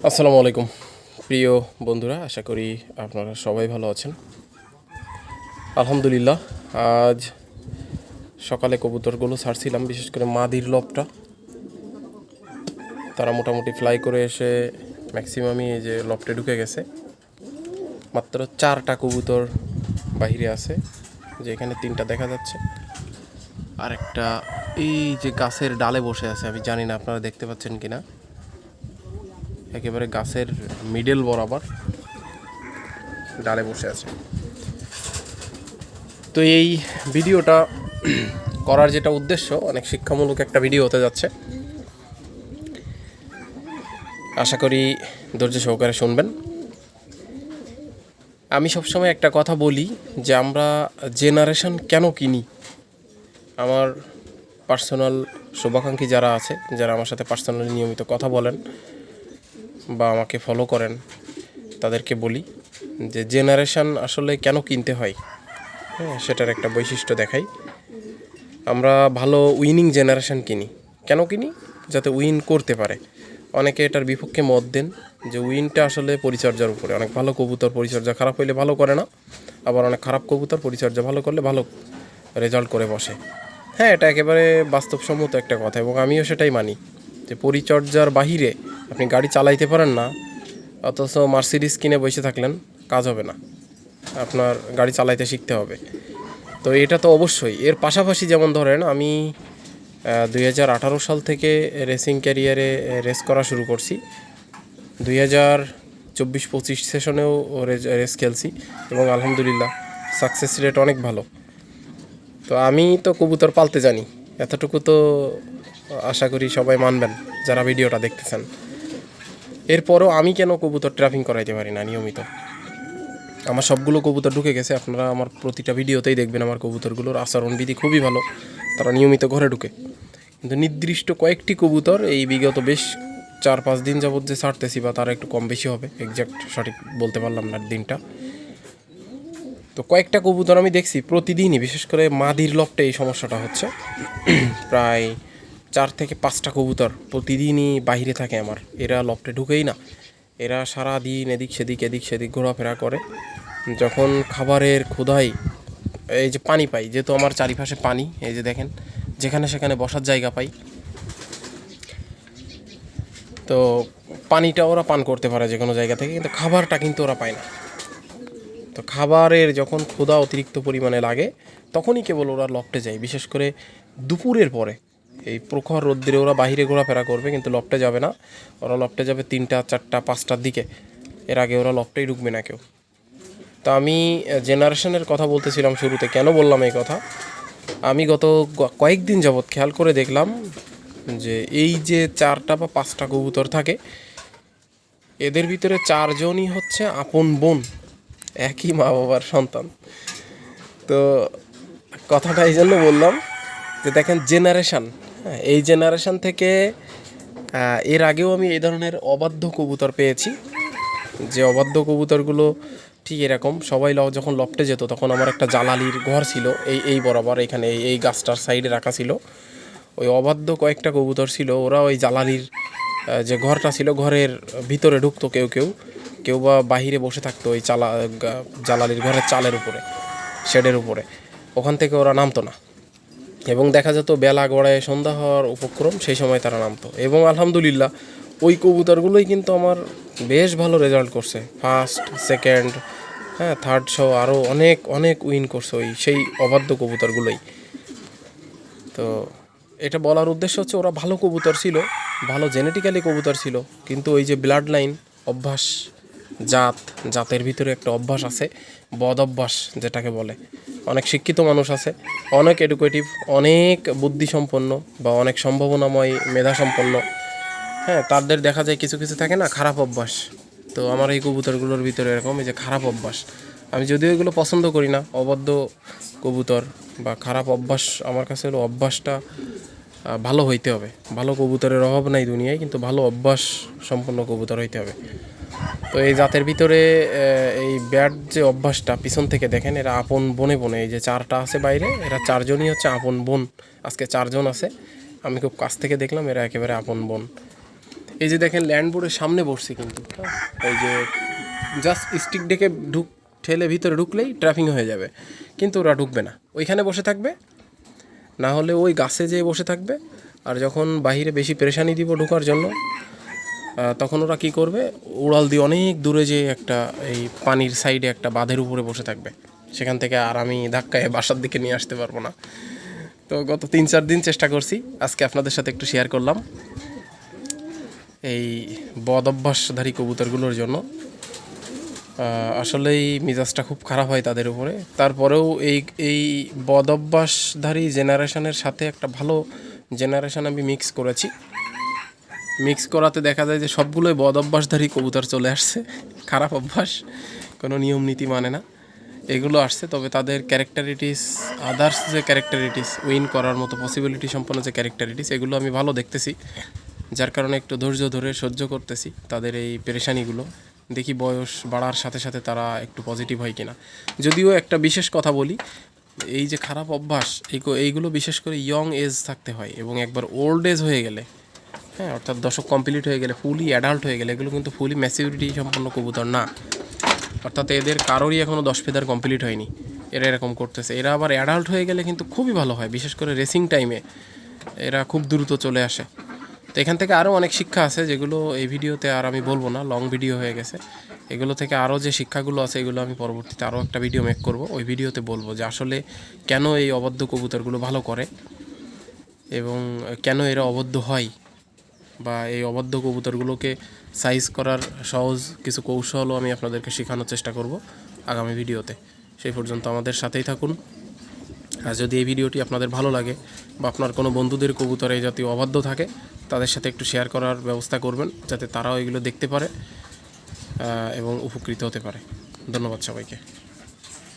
আসসালামু আলাইকুম প্রিয় বন্ধুরা, আশা করি আপনারা সবাই ভালো আছেন। আলহামদুলিল্লাহ, আজ সকালে কবুতরগুলো ছাড়ছিলাম, বিশেষ করে মাদির লবটা। তারা মোটামুটি ফ্লাই করে এসে ম্যাক্সিমামই এই যে লবটে ঢুকে গেছে। মাত্র 4টা কবুতর বাহিরে আছে, যে এখানে 3টা দেখা যাচ্ছে, আর একটা এই যে গাছের ডালে বসে আছে। আমি জানি না আপনারা দেখতে পাচ্ছেন কিনা, একেবারে গাছের মিডল বরাবর ডালে বসে আছে। তো এই ভিডিওটা করার যেটা উদ্দেশ্য, অনেক শিক্ষামূলক একটা ভিডিও হতে যাচ্ছে। আশা করি ধৈর্য সহকারে শুনবেন। আমি সবসময় একটা কথা বলি যে আমরা জেনারেশন কেন কিনি। আমার পার্সোনাল শুভাকাঙ্ক্ষী যারা আছে, যারা আমার সাথে পার্সোনালি নিয়মিত কথা বলেন বা আমাকে ফলো করেন, তাদেরকে বলি যে জেনারেশন আসলে কেন কিনতে হয়। হ্যাঁ, সেটার একটা বৈশিষ্ট্য দেখাই। আমরা ভালো উইনিং জেনারেশন কিনি। কেন কিনি? যাতে উইন করতে পারে। অনেকে এটার বিপক্ষে মত দেন যে উইনটা আসলে পরিচর্যার উপরে। অনেক ভালো কবুতর পরিচর্যা খারাপ হইলে ভালো করে না, আবার অনেক খারাপ কবুতর পরিচর্যা ভালো করলে ভালো রেজাল্ট করে বসে। হ্যাঁ, এটা একেবারে বাস্তবসম্মত একটা কথা, এবং আমিও সেটাই মানি যে পরিচর্যার বাহিরে আপনি গাড়ি চালাইতে পারেন না, অথচ মার্সিডিজ কিনে বসে থাকলেন, কাজ হবে না। আপনার গাড়ি চালাইতে শিখতে হবে। তো এটা তো অবশ্যই। এর পাশাপাশি যেমন ধরেন, আমি 2018 সাল থেকে রেসিং ক্যারিয়ারে রেস করা শুরু করছি। 2024-25 সেশনেও রেস খেলছি, এবং আলহামদুলিল্লাহ সাকসেস রেট অনেক ভালো। তো আমি তো কবুতর পালতে জানি, এতটুকু তো আশা করি সবাই মানবেন যারা ভিডিওটা দেখতেছেন। এরপরও আমি কেন কবুতর ট্রাফিং করাইতে পারি না নিয়মিত? আমার সবগুলো কবুতর ঢুকে গেছে। আপনারা আমার প্রতিটা ভিডিওতেই দেখবেন আমার কবুতরগুলোর আচরণবিধি খুবই ভালো, তারা নিয়মিত ঘরে ঢুকে। কিন্তু নির্দিষ্ট কয়েকটি কবুতর এই বিগত বেশ 4-5 দিন যাবৎ যে ছাড়তেছি, বা তারা একটু কম বেশি হবে, এক্স্যাক্ট সঠিক বলতে পারলাম না দিনটা। তো কয়েকটা কবুতর আমি দেখছি প্রতিদিনই, বিশেষ করে মাদির লফটে এই সমস্যাটা হচ্ছে। প্রায় 4 থেকে 5টা কবুতর প্রতিদিনই বাইরে থাকে আমার। এরা লফটে ঢুকেই না। এরা সারা দিন এদিক সেদিক ঘোরাফেরা করে। যখন খাবারের ক্ষুধায় এই যে পানি পাই, যেহেতু আমার চারিপাশে পানি, এই যে দেখেন যেখানে সেখানে বসার জায়গা পাই, তো পানিটা ওরা পান করতে পারে যে কোনো জায়গা থেকে, কিন্তু খাবারটা কিন্তু ওরা পায় না। তো খাবারের যখন ক্ষুধা অতিরিক্ত পরিমাণে লাগে, তখনই কেবল ওরা লফটে যায়। বিশেষ করে দুপুরের পরে, এই প্রখর রোদ্দুরে ওরা বাইরে ঘোরাফেরা করবে, কিন্তু লফটে যাবে না। ওরা লফটে যাবে 3টা, 4টা, 5টার দিকে। এর আগে ওরা লফটেই ঢুকবে না কেউ। তো আমি জেনারেশনের কথা বলতেছিলাম শুরুতে। কেন বললাম এই কথা? আমি গত কয়েকদিন যাবৎ খেয়াল করে দেখলাম যে এই যে 4টা বা 5টা কবুতর থাকে, এদের ভিতরে 4জনই হচ্ছে আপন বোন, একই মা বাবার সন্তান। তো কথাটা এই জন্য বললাম যে দেখেন জেনারেশান, হ্যাঁ, এই জেনারেশান থেকে এর আগেও আমি এই ধরনের অবাধ্য কবুতর পেয়েছি। যে অবাধ্য কবুতরগুলো ঠিক এরকম, সবাই যখন লফটে যেত, তখন আমার একটা জালালির ঘর ছিল এই বরাবর, এখানে এই গাছটার সাইডে রাখা ছিল। ওই অবাধ্য কয়েকটা কবুতর ছিল, ওরা ওই জালালির যে ঘরটা ছিল, ঘরের ভিতরে ঢুকতো কেউ বা বাহিরে বসে থাকতো ওই জালালির ঘরের চালের উপরে, শেডের উপরে। ওখান থেকে ওরা নামতো না, এবং দেখা যেত বেলা গড়ায় সন্ধ্যা হওয়ার উপক্রম, সেই সময় তারা নামতো। এবং আলহামদুলিল্লাহ ওই কবুতরগুলোই কিন্তু আমার বেশ ভালো রেজাল্ট করছে, ফার্স্ট, সেকেন্ড, হ্যাঁ, থার্ড সহ আরও অনেক অনেক উইন করছে সেই অবাধ্য কবুতরগুলোই। তো এটা বলার উদ্দেশ্য হচ্ছে, ওরা ভালো কবুতর ছিল, ভালো জেনেটিক্যালি কবুতর ছিল, কিন্তু ওই যে ব্লাড লাইন, অভ্যাস, জাতের ভিতরে একটা অভ্যাস আছে, বদ অভ্যাস যেটাকে বলে। অনেক শিক্ষিত মানুষ আছে, অনেক এডুকেটিভ, অনেক বুদ্ধিসম্পন্ন বা অনেক সম্ভাবনাময় মেধাসম্পন্ন, হ্যাঁ, তাদের দেখা যায় কিছু কিছু থাকে না খারাপ অভ্যাস। তো আমার এই কবুতরগুলোর ভিতরে এরকম এই যে খারাপ অভ্যাস। আমি যদিও এগুলো পছন্দ করি না, অবাধ্য কবুতর বা খারাপ অভ্যাস, আমার কাছে হলো অভ্যাসটা ভালো হইতে হবে। ভালো কবুতরের অভাব নাই দুনিয়ায়, কিন্তু ভালো অভ্যাস সম্পন্ন কবুতর হইতে হবে। তো এই জাতের ভিতরে এই ব্যাড যে অভ্যাসটা, পিছন থেকে দেখেন এরা আপন বনে বনে, এই যে 4টা আছে বাইরে, এরা 4জনই হচ্ছে আপন বোন। আজকে 4জন আছে, আমি খুব কাছ থেকে দেখলাম, এরা একেবারে আপন বোন। এই যে দেখেন ল্যান্ড বোর্ডের সামনে বসছে কিন্তু, হ্যাঁ, এই যে জাস্ট স্টিক ডেকে ঠেলে ভিতরে ঢুকলেই ট্র্যাপিং হয়ে যাবে, কিন্তু ওরা ঢুকবে না, ওইখানে বসে থাকবে, না হলে ওই গাছে যেয়ে বসে থাকবে। আর যখন বাহিরে বেশি পেরেশানি দিব ঢোকার জন্য, তখন ওরা কী করবে, উড়াল দিয়ে অনেক দূরে যে একটা এই পানির সাইডে একটা বাঁধের উপরে বসে থাকবে, সেখান থেকে আর আমি ধাক্কায় বাসার দিকে নিয়ে আসতে পারবো না। তো গত 3-4 দিন চেষ্টা করছি, আজকে আপনাদের সাথে একটু শেয়ার করলাম এই বদ অভ্যাসধারী কবুতরগুলোর জন্য। আসলেই মেজাজটা খুব খারাপ হয় তাদের উপরে। তারপরেও এই বদ অভ্যাসধারী জেনারেশনের সাথে একটা ভালো জেনারেশন আমি মিক্স করেছি। মিক্স করাতে দেখা যায় যে সবগুলোই বদ অভ্যাসধারী কবুতর চলে আসছে, খারাপ অভ্যাস, কোনো নিয়ম নীতি মানে না, এগুলো আসছে। তবে তাদের ক্যারেক্টারিটিস, আদার্স যে ক্যারেক্টারিটিস, উইন করার মতো পসিবিলিটি সম্পন্ন যে ক্যারেক্টারিটিস, এগুলো আমি ভালো দেখতেছি, যার কারণে একটু ধৈর্য ধরে সহ্য করতেছি তাদের এই পেরেশানিগুলো। দেখি বয়স বাড়ার সাথে সাথে তারা একটু পজিটিভ হয় কিনা। যদিও একটা বিশেষ কথা বলি, এই যে খারাপ অভ্যাস, এইগুলো বিশেষ করে ইয়ং এজ থাকতে হয়, এবং একবার ওল্ড এজ হয়ে গেলে, হ্যাঁ, অর্থাৎ দশক কমপ্লিট হয়ে গেলে, ফুলি অ্যাডাল্ট হয়ে গেলে, এগুলো কিন্তু ফুলি ম্যাচিউরিটি সম্পন্ন কবুতর না। অর্থাৎ এদের কারোরই এখনও 10 ফেদার কমপ্লিট হয়নি, এরা এরকম করতেছে। এরা আবার অ্যাডাল্ট হয়ে গেলে কিন্তু খুবই ভালো হয়, বিশেষ করে রেসিং টাইমে এরা খুব দ্রুত চলে আসে। তো এখান থেকে আরও অনেক শিক্ষা আছে, যেগুলো এই ভিডিওতে আর আমি বলবো না, লং ভিডিও হয়ে গেছে। এগুলো থেকে আরও যে শিক্ষাগুলো আছে, এগুলো আমি পরবর্তীতে আরও একটা ভিডিও মেক করব, ওই ভিডিওতে বলবো যে আসলে কেন এই অবদ্ধ কবুতরগুলো ভালো করে এবং কেন এরা অবদ্ধ হয়, বা এই অবদ্ধ কবুতরগুলোকে সাইজ করার সহজ কিছু কৌশলও আমি আপনাদেরকে শেখানোর চেষ্টা করব আগামী ভিডিওতে। সেই পর্যন্ত আমাদের সাথেই থাকুন। আর যদি এই ভিডিওটি আপনাদের ভালো লাগে, বা আপনার কোনো বন্ধুদের কবুতর এই জাতীয় অবাধ্য থাকে, তাদের সাথে একটু শেয়ার করার ব্যবস্থা করবেন, যাতে তারাও এগুলো দেখতে পারে এবং উপকৃত হতে পারে। ধন্যবাদ সবাইকে।